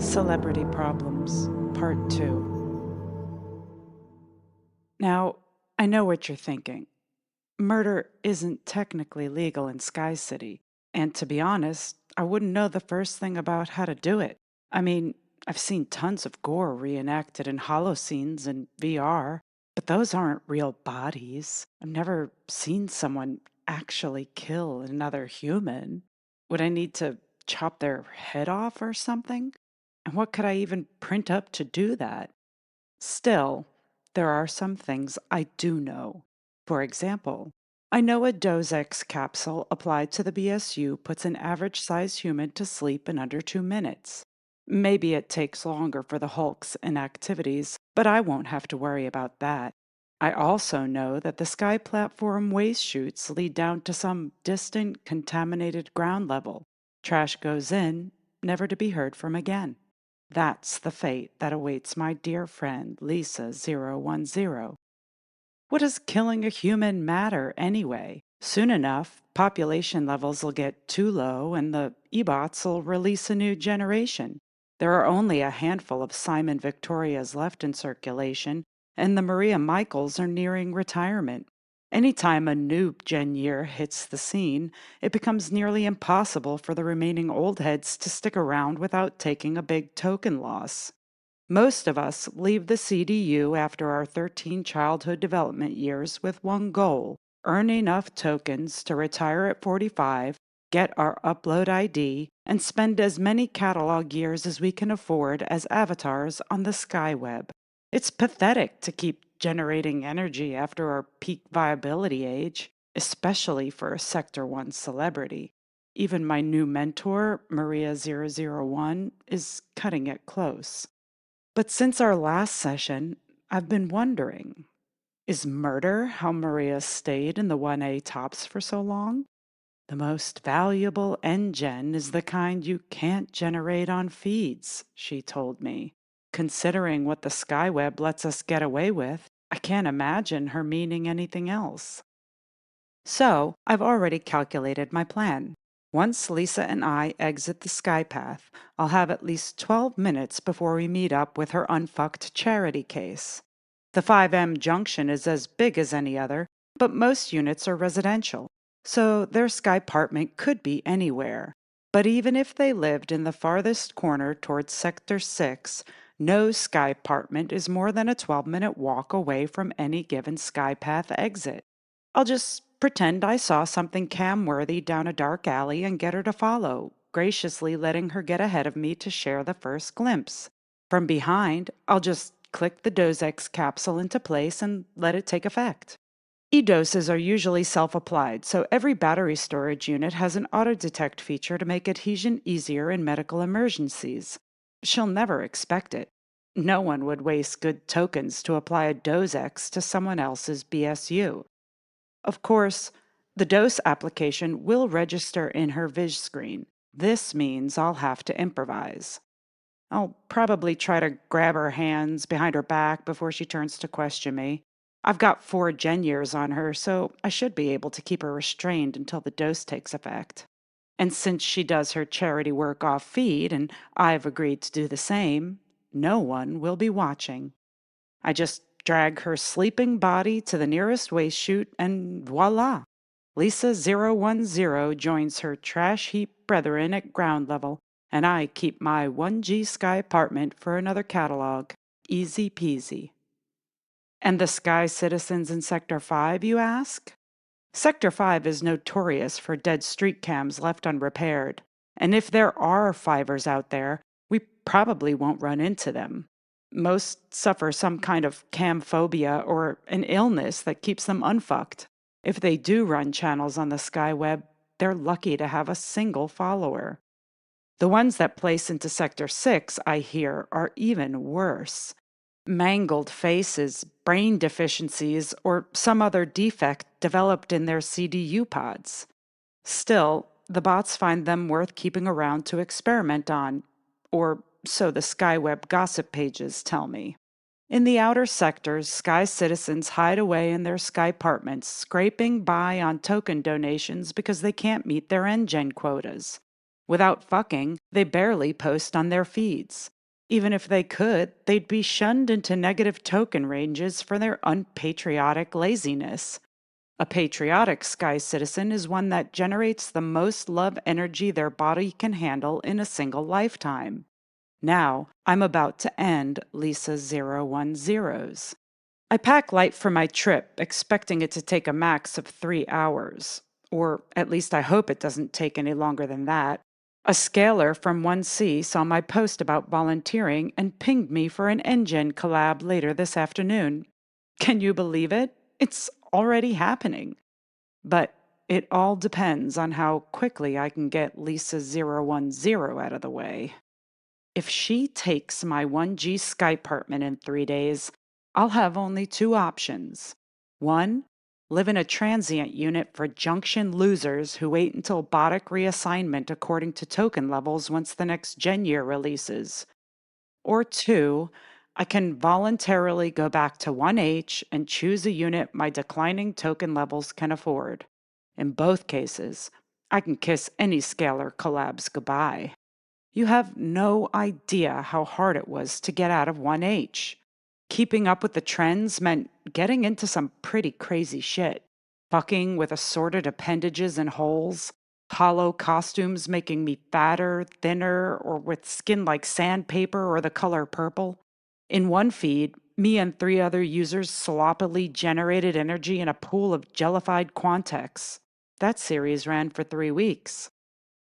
Celebrity Problems, Part 2. Now, I know what you're thinking. Murder isn't technically legal in SkyCity, and to be honest, I wouldn't know the first thing about how to do it. I mean, I've seen tons of gore reenacted in holoscenes and VR, but those aren't real bodies. I've never seen someone actually kill another human. Would I need to chop their head off or something? And what could I even print up to do that? Still, there are some things I do know. For example, I know a Dozex capsule applied to the BSU puts an average sized human to sleep in under 2 minutes. Maybe it takes longer for the Hulk's inactivities, but I won't have to worry about that. I also know that the Sky Platform waste chutes lead down to some distant, contaminated ground level. Trash goes in, never to be heard from again. That's the fate that awaits my dear friend Lisa 010. What does killing a human matter anyway? Soon enough, population levels will get too low and the Ebots will release a new generation. There are only a handful of Simon Victorias left in circulation, and the Maria Michaels are nearing retirement. Anytime a new gen year hits the scene, it becomes nearly impossible for the remaining old heads to stick around without taking a big token loss. Most of us leave the CDU after our 13 childhood development years with one goal: earn enough tokens to retire at 45, get our upload ID, and spend as many catalog years as we can afford as avatars on the skyweb. It's pathetic to keep generating energy after our peak viability age, especially for a Sector 1 celebrity. Even my new mentor, Maria 001, is cutting it close. But since our last session, I've been wondering, is murder how Maria stayed in the 1A tops for so long? The most valuable NGen is the kind you can't generate on feeds, she told me. Considering what the Skyweb lets us get away with, I can't imagine her meaning anything else. So, I've already calculated my plan. Once Lisa and I exit the Skypath, I'll have at least 12 minutes before we meet up with her unfucked charity case. The 5M junction is as big as any other, but most units are residential, so their Skypartment could be anywhere. But even if they lived in the farthest corner towards Sector 6, no Skypartment is more than a 12-minute walk away from any given Skypath exit. I'll just pretend I saw something cam-worthy down a dark alley and get her to follow, graciously letting her get ahead of me to share the first glimpse. From behind, I'll just click the Dozex capsule into place and let it take effect. E-doses are usually self-applied, so every battery storage unit has an auto-detect feature to make adhesion easier in medical emergencies. She'll never expect it. No one would waste good tokens to apply a Dozex to someone else's BSU. Of course, the dose application will register in her Viz screen. This means I'll have to improvise. I'll probably try to grab her hands behind her back before she turns to question me. I've got 4 gen years on her, so I should be able to keep her restrained until the dose takes effect. And since she does her charity work off feed and I've agreed to do the same, no one will be watching. I just drag her sleeping body to the nearest waste chute, and voila! Lisa 010 joins her trash heap brethren at ground level, and I keep my 1G Sky apartment for another catalog. Easy peasy. And the Sky citizens in Sector 5, you ask? Sector 5 is notorious for dead street cams left unrepaired, and if there are fivers out there, we probably won't run into them. Most suffer some kind of cam phobia or an illness that keeps them unfucked. If they do run channels on the Skyweb, they're lucky to have a single follower. The ones that place into Sector 6, I hear, are even worse. Mangled faces, brain deficiencies, or some other defect developed in their CDU pods. Still, the bots find them worth keeping around to experiment on, or so the Skyweb gossip pages tell me. In the outer sectors, Sky citizens hide away in their Skypartments, scraping by on token donations because they can't meet their NGen quotas. Without fucking, they barely post on their feeds. Even if they could, they'd be shunned into negative token ranges for their unpatriotic laziness. A patriotic sky citizen is one that generates the most love energy their body can handle in a single lifetime. Now, I'm about to end Lisa 010's. I pack light for my trip, expecting it to take a max of 3 hours. Or at least I hope it doesn't take any longer than that. A scaler from 1C saw my post about volunteering and pinged me for an engine collab later this afternoon. Can you believe it? It's already happening. But it all depends on how quickly I can get Lisa 010 out of the way. If she takes my 1G Skypartment in 3 days, I'll have only two options. One, live in a transient unit for junction losers who wait until bodic reassignment according to token levels once the next gen year releases. Or two, I can voluntarily go back to 1H and choose a unit my declining token levels can afford. In both cases, I can kiss any scalar collabs goodbye. You have no idea how hard it was to get out of 1H. Keeping up with the trends meant getting into some pretty crazy shit. Fucking with assorted appendages and holes, hollow costumes making me fatter, thinner, or with skin like sandpaper or the color purple. In one feed, me and three other users sloppily generated energy in a pool of jellified Quantex. That series ran for 3 weeks.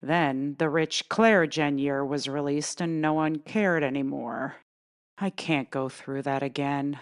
Then the rich Claire Gen year was released and no one cared anymore. I can't go through that again.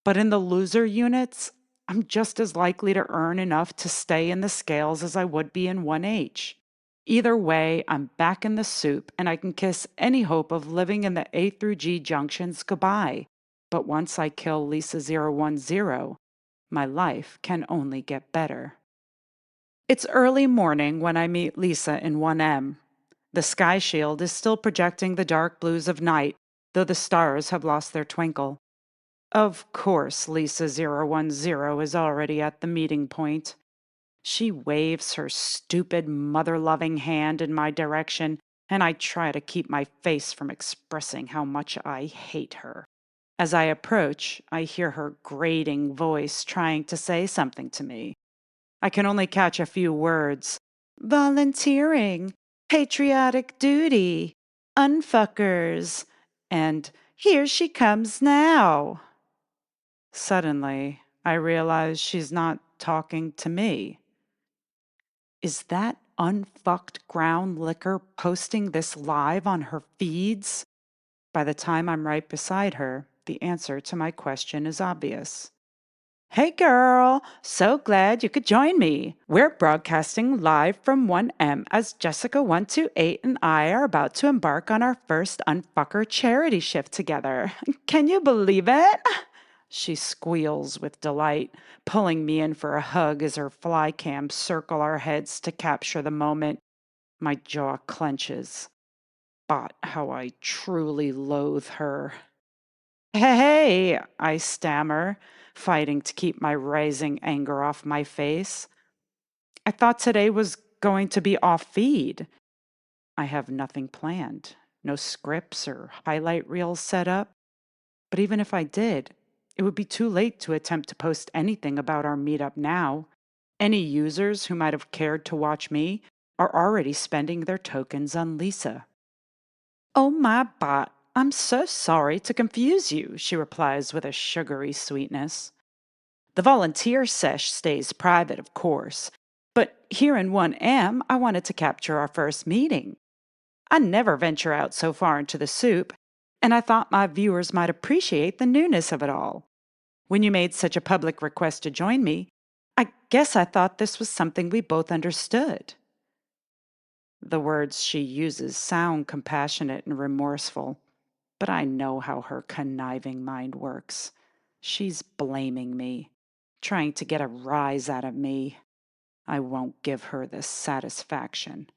But in the loser units, I'm just as likely to earn enough to stay in the scales as I would be in 1H. Either way, I'm back in the soup and I can kiss any hope of living in the A through G junctions goodbye. But once I kill Lisa 010, my life can only get better. It's early morning when I meet Lisa in 1M. The sky shield is still projecting the dark blues of night, though the stars have lost their twinkle. Of course, Lisa 010 is already at the meeting point. She waves her stupid, mother loving hand in my direction, and I try to keep my face from expressing how much I hate her. As I approach, I hear her grating voice trying to say something to me. I can only catch a few words. Volunteering, patriotic duty, unfuckers, and here she comes now. Suddenly, I realize she's not talking to me. Is that unfucked ground liquor posting this live on her feeds? By the time I'm right beside her, the answer to my question is obvious. Hey girl, so glad you could join me. We're broadcasting live from 1M as Jessica 128 and I are about to embark on our first Unfucker charity shift together. Can you believe it? She squeals with delight, pulling me in for a hug as her fly cams circle our heads to capture the moment. My jaw clenches. But how I truly loathe her. Hey, I stammer, fighting to keep my rising anger off my face. I thought today was going to be off feed. I have nothing planned, no scripts or highlight reels set up. But even if I did, it would be too late to attempt to post anything about our meetup now. Any users who might have cared to watch me are already spending their tokens on Lisa. Oh my bot, I'm so sorry to confuse you, she replies with a sugary sweetness. The volunteer sesh stays private, of course, but here in 1M, I wanted to capture our first meeting. I never venture out so far into the soup, and I thought my viewers might appreciate the newness of it all. When you made such a public request to join me, I guess I thought this was something we both understood. The words she uses sound compassionate and remorseful, but I know how her conniving mind works. She's blaming me, trying to get a rise out of me. I won't give her this satisfaction.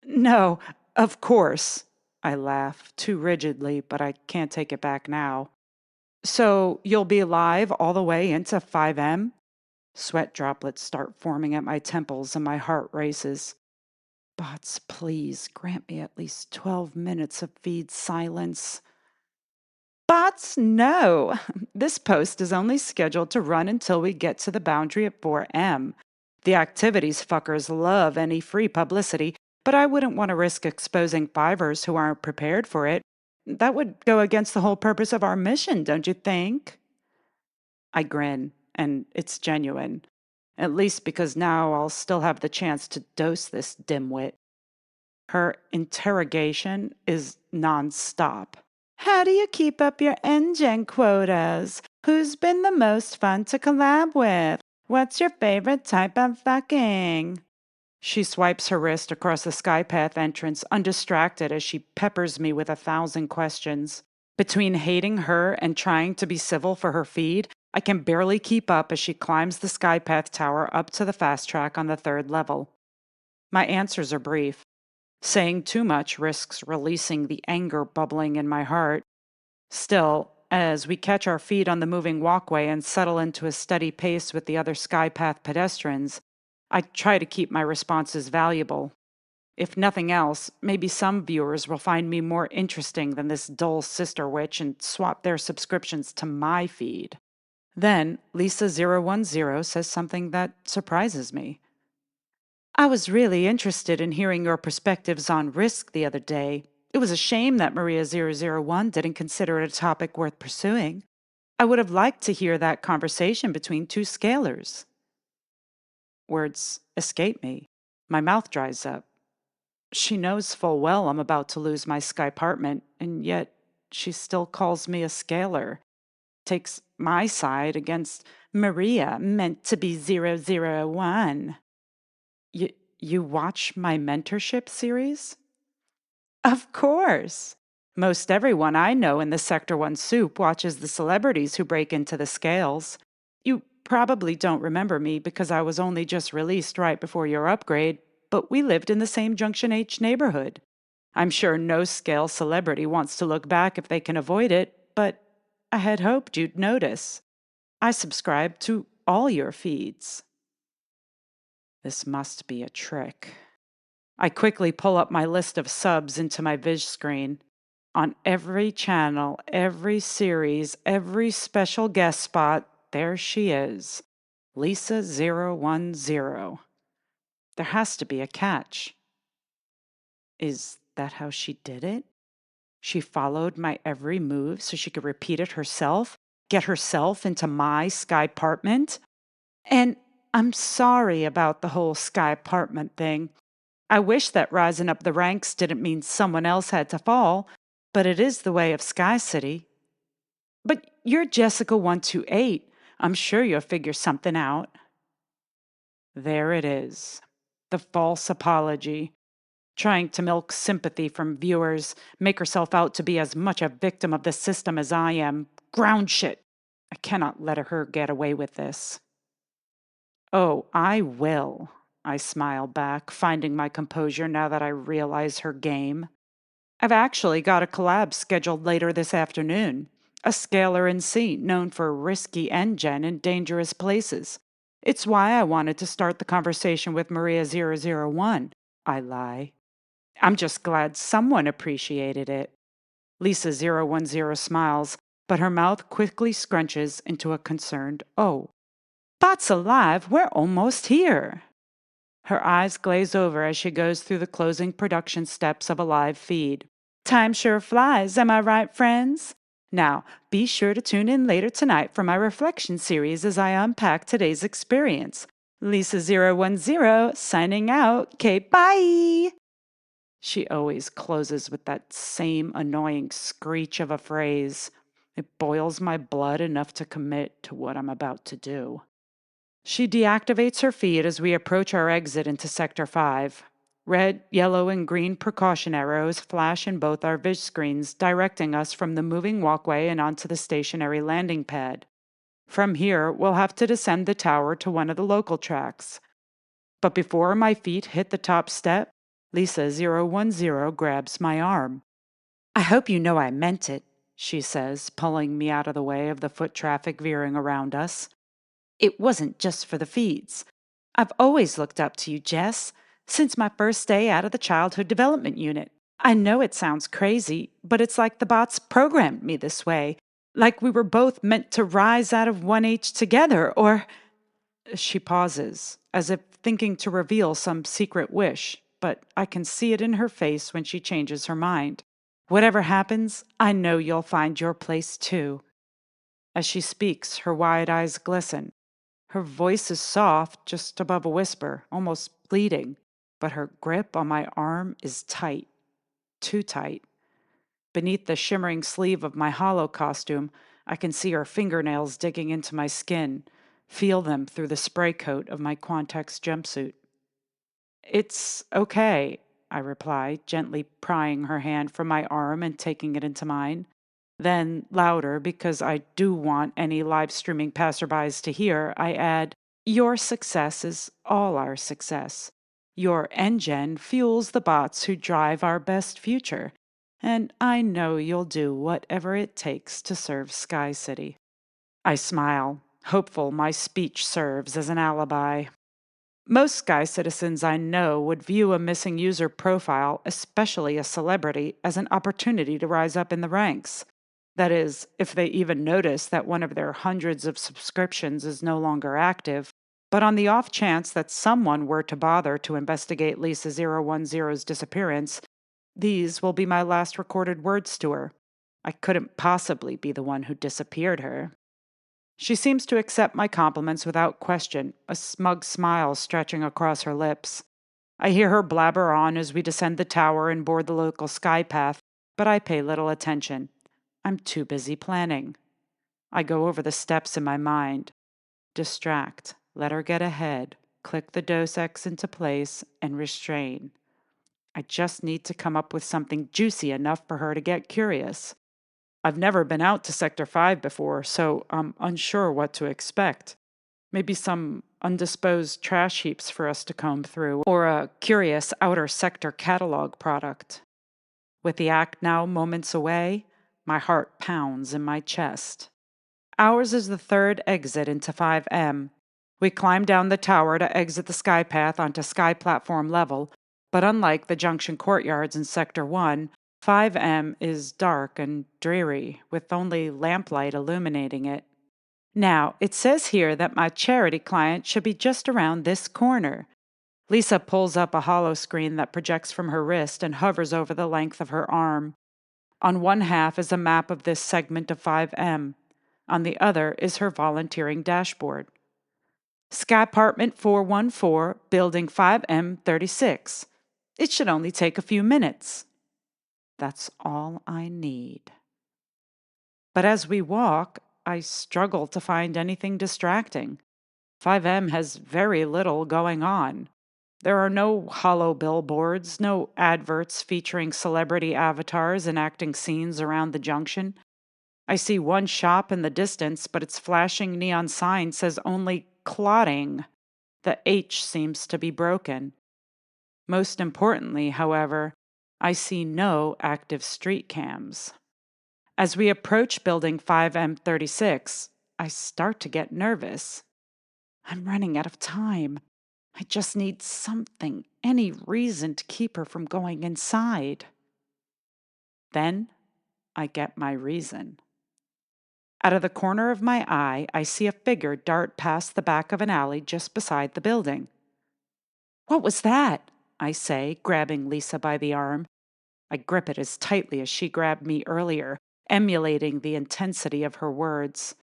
No, of course, I laugh, too rigidly, but I can't take it back now. So you'll be live all the way into 5M? Sweat droplets start forming at my temples and my heart races. Bots, please grant me at least 12 minutes of feed silence. Bots, no. This post is only scheduled to run until we get to the boundary at 4M. The activities fuckers love any free publicity, but I wouldn't want to risk exposing fivers who aren't prepared for it. That would go against the whole purpose of our mission, don't you think? I grin, and it's genuine. At least because now I'll still have the chance to dose this dimwit. Her interrogation is nonstop. How do you keep up your engine quotas? Who's been the most fun to collab with? What's your favorite type of fucking? She swipes her wrist across the Skypath entrance, undistracted as she peppers me with 1,000 questions. Between hating her and trying to be civil for her feed, I can barely keep up as she climbs the Skypath tower up to the fast track on the 3rd level. My answers are brief. Saying too much risks releasing the anger bubbling in my heart. Still, as we catch our feet on the moving walkway and settle into a steady pace with the other Skypath pedestrians, I try to keep my responses valuable. If nothing else, maybe some viewers will find me more interesting than this dull sister witch and swap their subscriptions to my feed. Then Lisa010 says something that surprises me. I was really interested in hearing your perspectives on risk the other day. It was a shame that Maria001 didn't consider it a topic worth pursuing. I would have liked to hear that conversation between two scalers. Words escape me. My mouth dries up. She knows full well I'm about to lose my Skypartment, and yet she still calls me a scaler. Takes my side against Maria, meant to be 001. You watch my mentorship series? Of course. Most everyone I know in the Sector 1 soup watches the celebrities who break into the scales. You probably don't remember me because I was only just released right before your upgrade, but we lived in the same Junction H neighborhood. I'm sure no scale celebrity wants to look back if they can avoid it, but I had hoped you'd notice. I subscribe to all your feeds. This must be a trick. I quickly pull up my list of subs into my Viz screen. On every channel, every series, every special guest spot, there she is, Lisa010. There has to be a catch. Is that how she did it? She followed my every move so she could repeat it herself, get herself into my Skypartment? And I'm sorry about the whole Skypartment thing. I wish that rising up the ranks didn't mean someone else had to fall, but it is the way of SkyCity. But you're Jessica128. I'm sure you'll figure something out. There it is. The false apology. Trying to milk sympathy from viewers, make herself out to be as much a victim of the system as I am. Ground shit. I cannot let her get away with this. Oh, I will. I smile back, finding my composure now that I realize her game. I've actually got a collab scheduled later this afternoon. A scaler in C known for risky NGen in dangerous places. It's why I wanted to start the conversation with Maria001. I lie. I'm just glad someone appreciated it. Lisa010 smiles, but her mouth quickly scrunches into a concerned O. Bots alive, we're almost here. Her eyes glaze over as she goes through the closing production steps of a live feed. Time sure flies, am I right, friends? Now, be sure to tune in later tonight for my reflection series as I unpack today's experience. Lisa010 signing out. Okay, bye! She always closes with that same annoying screech of a phrase. It boils my blood enough to commit to what I'm about to do. She deactivates her feed as we approach our exit into Sector 5. Red, yellow, and green precaution arrows flash in both our viz screens, directing us from the moving walkway and onto the stationary landing pad. From here, we'll have to descend the tower to one of the local tracks. But before my feet hit the top step, Lisa010 grabs my arm. I hope you know I meant it, she says, pulling me out of the way of the foot traffic veering around us. It wasn't just for the feeds. I've always looked up to you, Jess. Since my first day out of the childhood development unit. I know it sounds crazy, but it's like the bots programmed me this way. Like we were both meant to rise out of 1H together, or. She pauses, as if thinking to reveal some secret wish, but I can see it in her face when she changes her mind. Whatever happens, I know you'll find your place too. As she speaks, her wide eyes glisten. Her voice is soft, just above a whisper, almost pleading, but her grip on my arm is tight, too tight. Beneath the shimmering sleeve of my hollow costume, I can see her fingernails digging into my skin, feel them through the spray coat of my Quantex jumpsuit. It's okay, I reply, gently prying her hand from my arm and taking it into mine. Then, louder, because I do want any live streaming passerbys to hear, I add, your success is all our success. Your engine fuels the bots who drive our best future. And I know you'll do whatever it takes to serve SkyCity. I smile, hopeful my speech serves as an alibi. Most Sky citizens I know would view a missing user profile, especially a celebrity, as an opportunity to rise up in the ranks. That is, if they even notice that one of their hundreds of subscriptions is no longer active. But on the off chance that someone were to bother to investigate Lisa 010's disappearance, these will be my last recorded words to her. I couldn't possibly be the one who disappeared her. She seems to accept my compliments without question, a smug smile stretching across her lips. I hear her blabber on as we descend the tower and board the local sky path, but I pay little attention. I'm too busy planning. I go over the steps in my mind. Distract, let her get ahead, click the Dos Ex into place, and restrain. I just need to come up with something juicy enough for her to get curious. I've never been out to Sector 5 before, so I'm unsure what to expect. Maybe some undisposed trash heaps for us to comb through, or a curious outer sector catalog product. With the act now moments away, my heart pounds in my chest. Ours is the third exit into 5M. We climb down the tower to exit the sky path onto sky platform level, but unlike the junction courtyards in Sector 1, 5M is dark and dreary, with only lamplight illuminating it. Now, it says here that my charity client should be just around this corner. Lisa pulls up a hollow screen that projects from her wrist and hovers over the length of her arm. On one half is a map of this segment of 5M. On the other is her volunteering dashboard. Sky Apartment 414, Building 5M36. It should only take a few minutes. That's all I need. But as we walk, I struggle to find anything distracting. 5M has very little going on. There are no hollow billboards, no adverts featuring celebrity avatars enacting scenes around the junction. I see one shop in the distance, but its flashing neon sign says only clotting. The H seems to be broken. Most importantly, however, I see no active street cams. As we approach Building 5M36, I start to get nervous. I'm running out of time. I just need something, any reason to keep her from going inside. Then I get my reason. Out of the corner of my eye, I see a figure dart past the back of an alley just beside the building. What was that? I say, grabbing Lisa by the arm. I grip it as tightly as she grabbed me earlier, emulating the intensity of her words.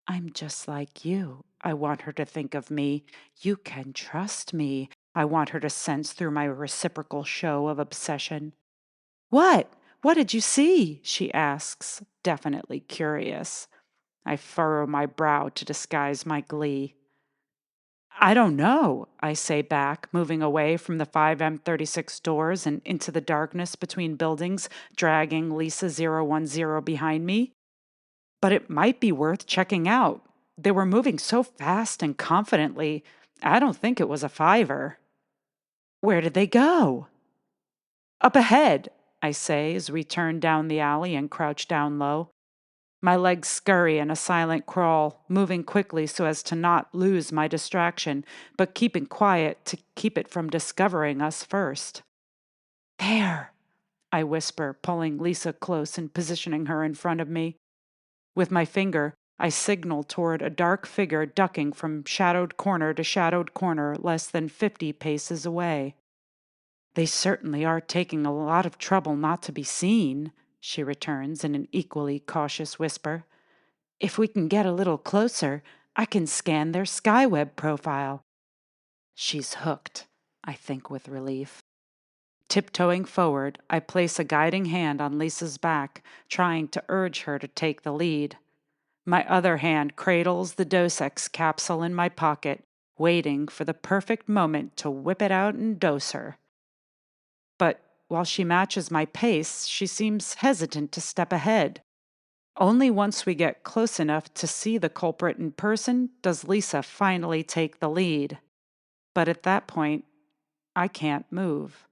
I'm just like you. I want her to think of me. You can trust me. I want her to sense through my reciprocal show of obsession. What? What did you see? She asks, definitely curious. I furrow my brow to disguise my glee. I don't know, I say back, moving away from the 5M36 doors and into the darkness between buildings, dragging Lisa 010 behind me. But it might be worth checking out. They were moving so fast and confidently, I don't think it was a fiver. Where did they go? Up ahead, I say as we turn down the alley and crouch down low. My legs scurry in a silent crawl, moving quickly so as to not lose my distraction, but keeping quiet to keep it from discovering us first. There, I whisper, pulling Lisa close and positioning her in front of me. With my finger, I signal toward a dark figure ducking from shadowed corner to shadowed corner less than 50 paces away. They certainly are taking a lot of trouble not to be seen, she returns in an equally cautious whisper. If we can get a little closer, I can scan their SkyWeb profile. She's hooked, I think with relief. Tiptoeing forward, I place a guiding hand on Lisa's back, trying to urge her to take the lead. My other hand cradles the Dos Ex capsule in my pocket, waiting for the perfect moment to whip it out and dose her. But while she matches my pace, she seems hesitant to step ahead. Only once we get close enough to see the culprit in person does Lisa finally take the lead. But at that point, I can't move.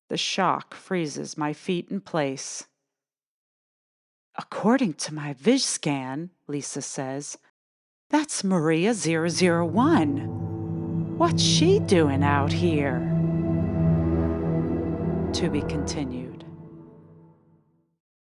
The shock freezes my feet in place. According to my viz scan, Lisa says, that's Maria 001. What's she doing out here? To be continued.